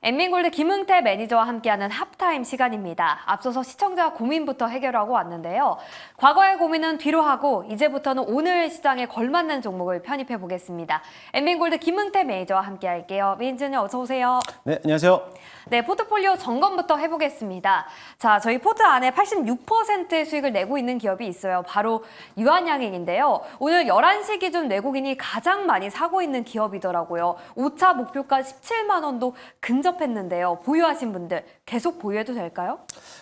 엠민골드 김응태 매니저와 함께하는 합타임 시간입니다. 앞서서 시청자 고민부터 해결하고 왔는데요. 과거의 고민은 뒤로 하고 이제부터는 오늘 시장에 걸맞는 종목을 편입해 보겠습니다. 엠민골드 김응태 매니저와 함께할게요. 매니저님 어서 오세요. 네, 안녕하세요. 네, 포트폴리오 점검부터 해보겠습니다. 자, 저희 포트 안에 86%의 수익을 내고 있는 기업이 있어요. 바로 유한양행인데요. 오늘 11시 기준 외국인이 가장 많이 사고 있는 기업이더라고요. 5차 목표가 17만 원도 근접했는데요. 보유하신 분들 계속 보유해도 될까요?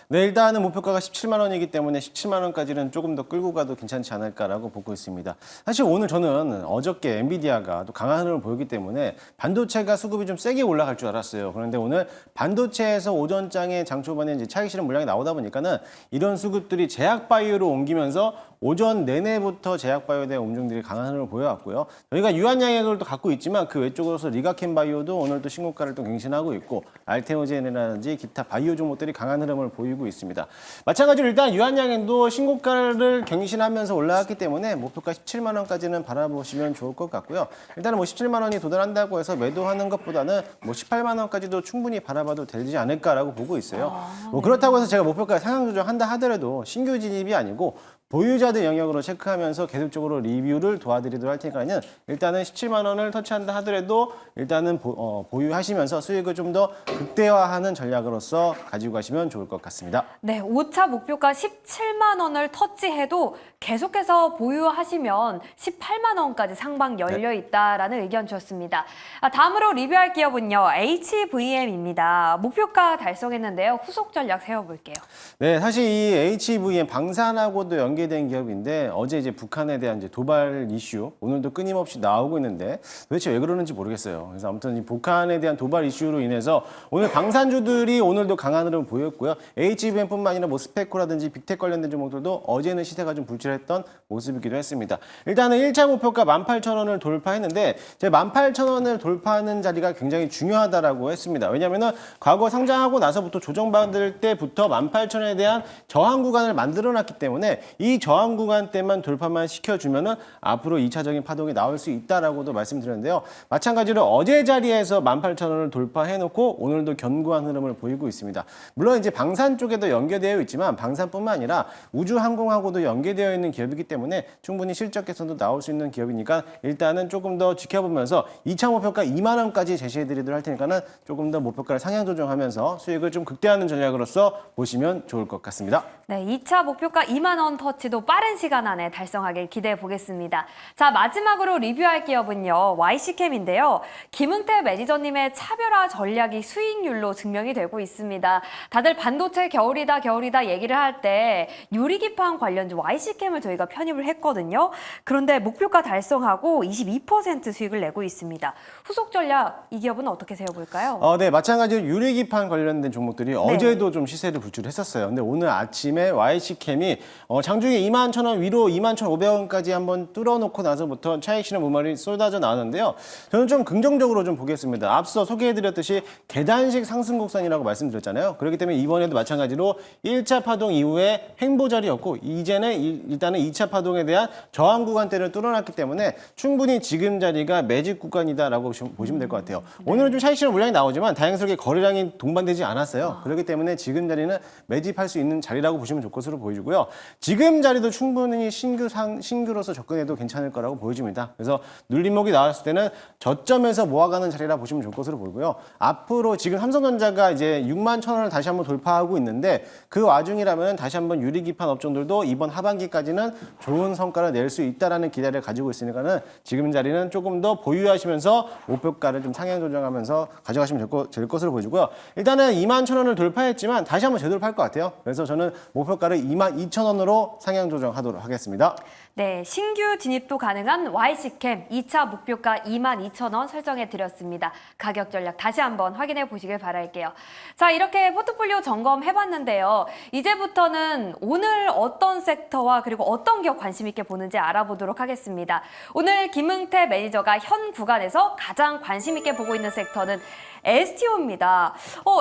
네, 일단은 목표가가 17만 원이기 때문에 17만 원까지는 조금 더 끌고 가도 괜찮지 않을까라고 보고 있습니다. 사실 오늘 저는 어저께 엔비디아가 또 강한 흐름을 보였기 때문에 반도체가 수급이 좀 세게 올라갈 줄 알았어요. 그런데 오늘 반도체에서 오전장에 장 초반에 이제 차익 실현 물량이 나오다 보니까는 이런 수급들이 제약바이오로 옮기면서 오전 내내부터 제약바이오에 대한 움직임들이 강한 흐름을 보여왔고요. 저희가 유한양행을 또 갖고 있지만 그 외쪽으로서 리가켄바이오도 오늘 또 신고가를 또 갱신하고 있고 알테오젠이라든지 기타 바이오 종목들이 강한 흐름을 보이고 있습니다. 마찬가지로 일단 유한양행도 신고가를 갱신하면서 올라왔기 때문에 목표가 17만 원까지는 바라보시면 좋을 것 같고요. 일단은 뭐 17만 원이 도달한다고 해서 매도하는 것보다는 뭐 18만 원까지도 충분히 바라봐도 되지 않을까라고 보고 있어요. 뭐 그렇다고 해서 제가 목표가 상향 조정한다 하더라도 신규 진입이 아니고 보유자들 영역으로 체크하면서 계속적으로 리뷰를 도와드리도록 할 테니까요. 일단은 17만 원을 터치한다 하더라도 일단은 보유하시면서 수익을 좀 더 극대화하는 전략으로서 가지고 가시면 좋을 것 같습니다. 네, 5차 목표가 17만 원을 터치해도 계속해서 보유하시면 18만 원까지 상방 열려 있다라는 의견 주셨습니다. 다음으로 리뷰할 기업은요, HVM입니다. 목표가 달성했는데요. 후속 전략 세워볼게요. 네, 사실 이 HVM 방산하고도 연계된 기업인데 어제 이제 북한에 대한 이제 도발 이슈 오늘도 끊임없이 나오고 있는데 도대체 왜 그러는지 모르겠어요. 그래서 아무튼 이 북한에 대한 도발 이슈로 인해서 오늘 방산주들이 오늘도 강한 흐름을 보였고요. HVM뿐만 아니라 뭐 스페코라든지 빅텍 관련된 종목들도 어제는 시세가 좀 불출했던 모습이기도 했습니다. 일단은 1차 목표가 18,000원을 돌파했는데 제가 18,000원을 돌파하는 자리가 굉장히 중요하다라고 했습니다. 왜냐하면 과거 상장하고 나서부터 조정받을 때부터 18,000원에 대한 저항 구간을 만들어놨기 때문에 이 저항 구간 때만 돌파만 시켜주면은 앞으로 2차적인 파동이 나올 수 있다라고도 말씀드렸는데요. 마찬가지로 어제 자리에서 18,000원을 돌파해놓고 오늘도 견고한 흐름을 보이고 있습니다. 물론 이제 방산 쪽에도 연계되어 있지만 방산뿐만 아니라 우주항공하고도 연계되어 있는 기업이기 때문에 충분히 실적 개선도 나올 수 있는 기업이니까 일단은 조금 더 지켜보면서 2차 목표가 2만 원까지 제시해드리도록 할 테니까는 조금 더 목표가를 상향 조정하면서 수익을 좀 극대화하는 전략으로서 보시면 좋을 것 같습니다. 네, 2차 목표가 2만 원 터치도 빠른 시간 안에 달성하길 기대해 보겠습니다. 자, 마지막으로 리뷰할 기업은요, YC캠인데요. 김응태 매니저님의 차별화 전략이 수익률로 증명이 되고 있습니다. 다들 반도체 겨울이다 얘기를 할 때 유리기판 관련주 YC캠을 저희가 편입을 했거든요. 그런데 목표가 달성하고 22% 수익을 내고 있습니다. 후속 전략 이 기업은 어떻게 세워볼까요? 네, 마찬가지로 유리기판 관련된 종목들이 어제도 좀 시세를 불출했었어요. 근데 오늘 아침에 YC캠이 장중에 21,000원 위로 21,500원까지 한번 뚫어놓고 나서부터 차익 실현 물말이 쏟아져 나왔는데요. 저는 좀 긍정적으로 좀 보겠습니다. 앞서 소개해드렸듯이 계단식 상승 곡선이라고 말씀드렸잖아요. 그렇기 때문에 이번에도 마찬가지로 1차 파동 이후에 횡보자리였고 이제는 일단은 2차 파동에 대한 저항 구간대를 뚫어놨기 때문에 충분히 지금 자리가 매집 구간이다라고 보시면 될 것 같아요. 오늘은 좀 차익 실현 물량이 나오지만 다행스럽게 거래량이 동반되지 않았어요. 그렇기 때문에 지금 자리는 매집할 수 있는 자리라고 보시면 좋을 것으로 보여지고요. 지금 자리도 충분히 신규로서 접근해도 괜찮을 거라고 보여집니다. 그래서 눌림목이 나왔을 때는 저점에서 모아가는 자리라 보시면 좋을 것으로 보이고요. 앞으로 지금 삼성전자가 이제 61,000원을 다시 한번 돌파하고 있는데 그 와중이라면 다시 한번 유리기판 업종들도 이번 하반기까지는 좋은 성과를 낼 수 있다라는 기대를 가지고 있으니까는 지금 자리는 조금 더 보유하시면서 목표가를 좀 상향 조정하면서 가져가시면 될 것으로 보여지고요. 일단은 21,000원을 돌파했지만 다시 한번 재돌파할 것 같아요. 그래서 저는 목표가를 22,000원으로 상향 조정하도록 하겠습니다. 네, 신규 진입도 가능한 YC캠 2차 목표가 22,000원 설정해 드렸습니다. 가격 전략 다시 한번 확인해 보시길 바랄게요. 자, 이렇게 포트폴리오 점검해 봤는데요. 이제부터는 오늘 어떤 섹터와 그리고 어떤 기업 관심 있게 보는지 알아보도록 하겠습니다. 오늘 김응태 매니저가 현 구간에서 가장 관심 있게 보고 있는 섹터는 STO입니다.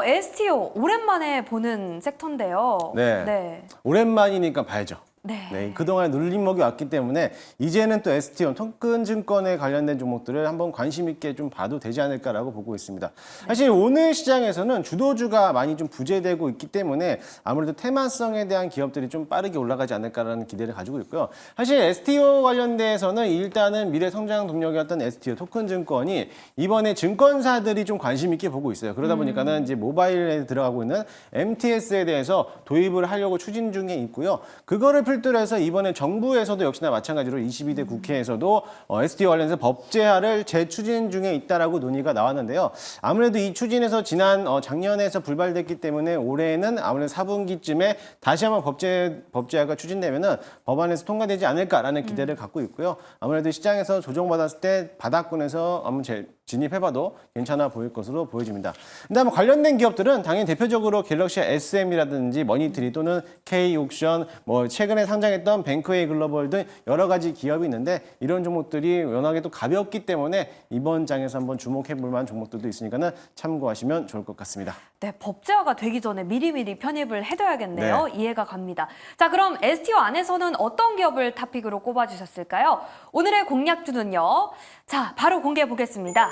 STO 오랜만에 보는 섹터인데요. 네. 오랜만이니까 봐야죠. 네. 그동안 눌림목이 왔기 때문에 이제는 또 STO, 토큰증권에 관련된 종목들을 한번 관심 있게 좀 봐도 되지 않을까라고 보고 있습니다. 사실 오늘 시장에서는 주도주가 많이 좀 부재되고 있기 때문에 아무래도 테마성에 대한 기업들이 좀 빠르게 올라가지 않을까라는 기대를 가지고 있고요. 사실 STO 관련돼서는 일단은 미래 성장 동력이었던 STO, 토큰증권이 이번에 증권사들이 좀 관심 있게 보고 있어요. 그러다 보니까는 이제 모바일에 들어가고 있는 MTS에 대해서 도입을 하려고 추진 중에 있고요. 그거를 필두로 해서 이번에 정부에서도 역시나 마찬가지로 22대 국회에서도 STO 관련해서 법제화를 재추진 중에 있다라고 논의가 나왔는데요. 아무래도 이 추진에서 지난 작년에서 불발됐기 때문에 올해는 아무래도 4분기쯤에 다시 한번 법제화가 추진되면은 법안에서 통과되지 않을까라는 기대를 갖고 있고요. 아무래도 시장에서 조정받았을 때 바닥권에서 한번 진입해봐도 괜찮아 보일 것으로 보여집니다. 그다음에 관련된 기업들은 당연히 대표적으로 갤럭시 SM이라든지 머니트리 또는 K옥션, 뭐 최근에 상장했던 뱅크웨이 글로벌 등 여러 가지 기업이 있는데 이런 종목들이 워낙에 또 가볍기 때문에 이번 장에서 한번 주목해볼 만한 종목들도 있으니까는 참고하시면 좋을 것 같습니다. 네, 법제화가 되기 전에 미리미리 편입을 해둬야겠네요. 이해가 갑니다. 자, 그럼 STO 안에서는 어떤 기업을 탑픽으로 꼽아주셨을까요? 오늘의 공략주는요. 자, 바로 공개해 보겠습니다.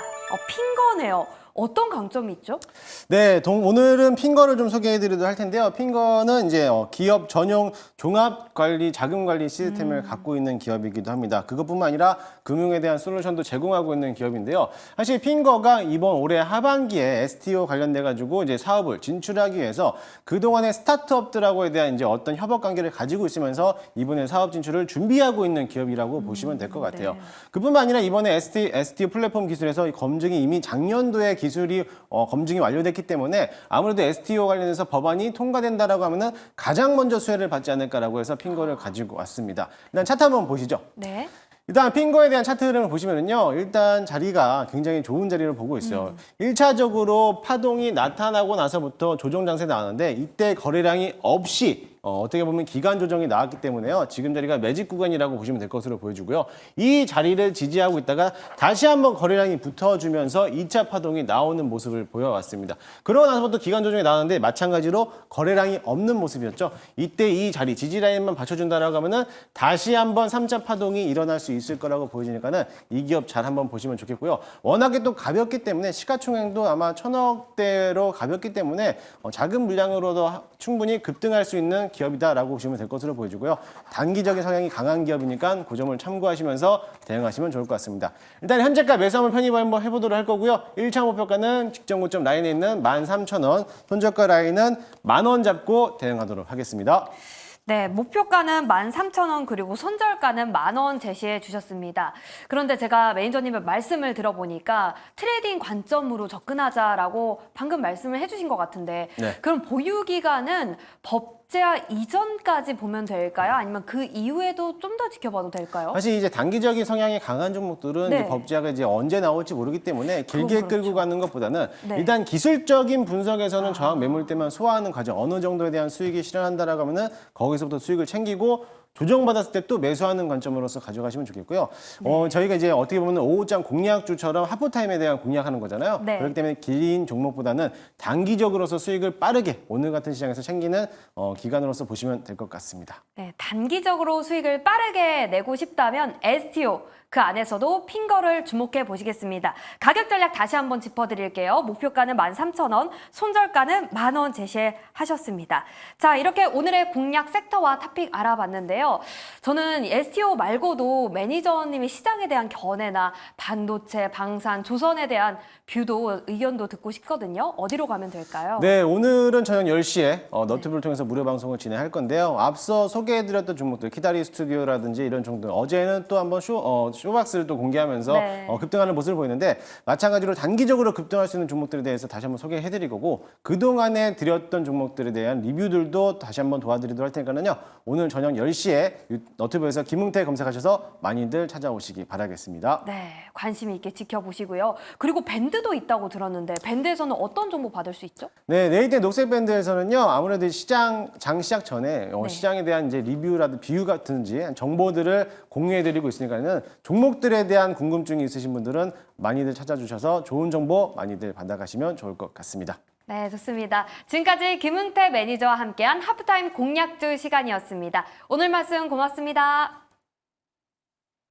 핑거네요. 어떤 강점이 있죠? 네, 오늘은 핑거를 좀 소개해드리도록 할 텐데요. 핑거는 이제 기업 전용 종합관리, 자금관리 시스템을 갖고 있는 기업이기도 합니다. 그것뿐만 아니라 금융에 대한 솔루션도 제공하고 있는 기업인데요. 사실 핑거가 이번 올해 하반기에 STO 관련돼가지고 이제 사업을 진출하기 위해서 그동안의 스타트업들하고에 대한 이제 어떤 협업 관계를 가지고 있으면서 이번에 사업 진출을 준비하고 있는 기업이라고 보시면 될 것 같아요. 네. 그뿐만 아니라 이번에 STO 플랫폼 기술에서 검증이 이미 작년도에 기술이 검증이 완료됐기 때문에 아무래도 STO 관련해서 법안이 통과된다라고 하면은 가장 먼저 수혜를 받지 않을까라고 해서 핑거를 가지고 왔습니다. 일단 차트 한번 보시죠. 네. 일단 핑거에 대한 차트 흐름을 보시면은요. 일단 자리가 굉장히 좋은 자리를 보고 있어요. 1차적으로 파동이 나타나고 나서부터 조정 장세 나왔는데 이때 거래량이 없이 어떻게 보면 기간 조정이 나왔기 때문에요. 지금 자리가 매직 구간이라고 보시면 될 것으로 보여지고요. 이 자리를 지지하고 있다가 다시 한번 거래량이 붙어주면서 2차 파동이 나오는 모습을 보여왔습니다. 그러고 나서부터 기간 조정이 나왔는데 마찬가지로 거래량이 없는 모습이었죠. 이때 이 자리 지지 라인만 받쳐준다라고 하면은 다시 한번 3차 파동이 일어날 수 있을 거라고 보여지니까는 이 기업 잘 한번 보시면 좋겠고요. 워낙에 또 가볍기 때문에 시가총액도 아마 1,000억대로 가볍기 때문에 작은 물량으로도 충분히 급등할 수 있는 기업이다라고 보시면 될 것으로 보여지고요. 단기적인 성향이 강한 기업이니까 그 점을 참고하시면서 대응하시면 좋을 것 같습니다. 일단 현재가 매수 한번 편입 한번 해보도록 할 거고요. 1차 목표가는 직전 고점 라인에 있는 13,000원, 손저가 라인은 10,000원 잡고 대응하도록 하겠습니다. 네, 목표가는 13,000원 그리고 손절가는 10,000원 제시해 주셨습니다. 그런데 제가 매니저님의 말씀을 들어보니까 트레이딩 관점으로 접근하자라고 방금 말씀을 해주신 것 같은데 네. 그럼 보유 기간은 법제화 이전까지 보면 될까요? 아니면 그 이후에도 좀 더 지켜봐도 될까요? 사실 이제 단기적인 성향이 강한 종목들은 네. 이제 법제화가 이제 언제 나올지 모르기 때문에 길게 그렇죠. 끌고 가는 것보다는 네. 일단 기술적인 분석에서는 저항 매물대만 소화하는 과정 어느 정도에 대한 수익이 실현한다라고 하면은 거기서부터 수익을 챙기고 조정받았을 때 또 매수하는 관점으로서 가져가시면 좋겠고요. 저희가 이제 어떻게 보면 오후장 공략주처럼 하프타임에 대한 공략하는 거잖아요. 네. 그렇기 때문에 긴 종목보다는 단기적으로서 수익을 빠르게 오늘 같은 시장에서 챙기는 기간으로서 보시면 될 것 같습니다. 네, 단기적으로 수익을 빠르게 내고 싶다면 STO 그 안에서도 핑거를 주목해 보시겠습니다. 가격 전략 다시 한번 짚어드릴게요. 목표가는 13,000원, 손절가는 10,000원 제시하셨습니다. 자, 이렇게 오늘의 공략 섹터와 탑픽 알아봤는데요. 저는 STO 말고도 매니저님이 시장에 대한 견해나 반도체, 방산, 조선에 대한 뷰도 의견도 듣고 싶거든요. 어디로 가면 될까요? 네, 오늘은 저녁 10시에 너튜브를 통해서 무료 방송을 진행할 건데요. 앞서 소개해드렸던 종목들, 키다리 스튜디오라든지 이런 종목들, 어제는 또 한번 쇼박스를 또 공개하면서 네. 급등하는 모습을 보이는데 마찬가지로 단기적으로 급등할 수 있는 종목들에 대해서 다시 한번 소개해드릴 거고 그동안에 드렸던 종목들에 대한 리뷰들도 다시 한번 도와드리도록 할 테니까요. 오늘 저녁 10시에 너튜브에서 김웅태 검색하셔서 많이들 찾아오시기 바라겠습니다. 네, 관심 있게 지켜보시고요. 그리고 밴드도 있다고 들었는데 밴드에서는 어떤 정보 받을 수 있죠? 네, 네이트 녹색 밴드에서는요. 아무래도 장 시작 전에 네. 시장에 대한 이제 리뷰라든지 비유 같은지 정보들을 공유해드리고 있으니까는 종목들에 대한 궁금증이 있으신 분들은 많이들 찾아주셔서 좋은 정보 많이들 받아가시면 좋을 것 같습니다. 네, 좋습니다. 지금까지 김은태 매니저와 함께한 하프타임 공략주 시간이었습니다. 오늘 말씀 고맙습니다.